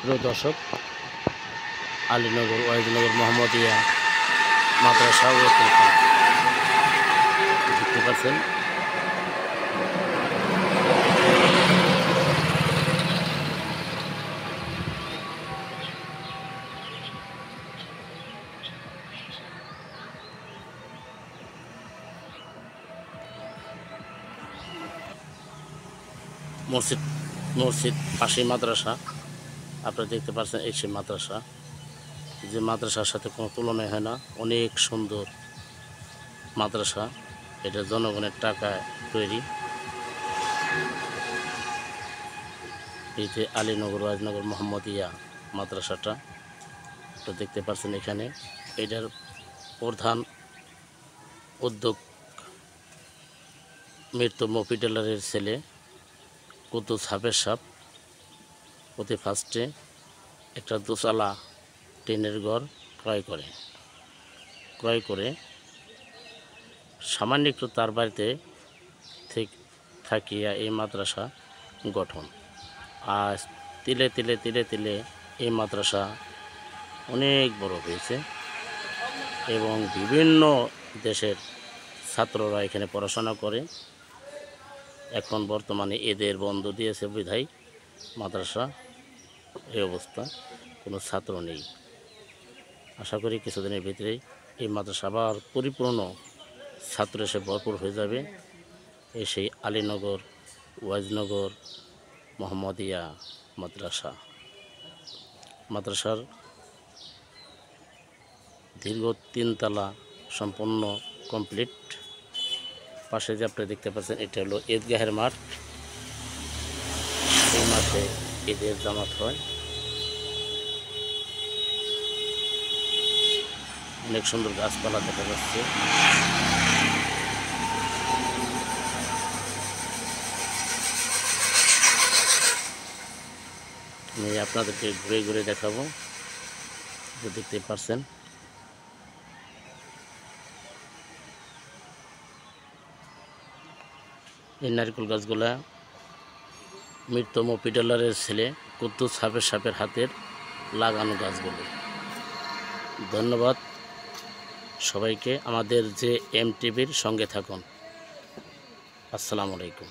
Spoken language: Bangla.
প্রিয় দর্শক, আলীনগর ওয়াইজনগর মোহাম্মদিয়া মাদ্রাসা দেখতে পাচ্ছেন। মসজিদ পাশে মাদ্রাসা, আপনারা দেখতে পাচ্ছেন। এই সেই মাদ্রাসা, যে মাদ্রাসার সাথে কোনো তুলনায় হয় না। অনেক সুন্দর মাদ্রাসা, এটা জনগণের টাকায় তৈরি। এই যে আলীনগর ওয়াইজনগর মোহাম্মদিয়া মাদ্রাসাটা তো দেখতে পাচ্ছেন। এখানে এটার প্রধান উদ্যোগ মৃত মফিডালারের ছেলে কুদ্দুস হাফেজ সাহেব। প্রতি ফার্স্টে একটা দোতলা টিনের ঘর ক্রয় করে সামান্য একটু তার বাড়িতে থাকিয়া এই মাদ্রাসা গঠন। আজ তিলে তিলে এই মাদ্রাসা অনেক বড় হয়েছে এবং বিভিন্ন দেশের ছাত্ররা এখানে পড়াশোনা করে। এখন বর্তমানে এদের বন্ধ দিয়েছে বিধায় মাদ্রাসা এই অবস্থা, কোনো ছাত্র নেই। আশা করি কিছুদিনের ভিতরেই এই মাদ্রাসা আবার পরিপূর্ণ ছাত্র এসে ভরপুর হয়ে যাবে। এই সেই আলীনগর ওয়াইজনগর মোহাম্মদিয়া মাদ্রাসার দীর্ঘ 3 তলা সম্পূর্ণ কমপ্লিট। পাশে যে আপনি দেখতে পাচ্ছেন, এটা হলো ঈদগাহের মাঠ। এই মাঠে ঈদের জামাত হয়। অনেক সুন্দর গাছপালা দেখা যাচ্ছে। আমি আপনাদেরকে ঘুরে ঘুরে দেখাবো, দেখতে পাচ্ছেন। এই নারকেল গাছগুলা মৃত মফিডালারের ছেলে কুদ্দুস হাফেজ সাহেবের হাতের লাগানো গাছগুলো। ধন্যবাদ সবাইকে। আমাদের যে এম টিভির সঙ্গে থাকুন। আসসালামু আলাইকুম।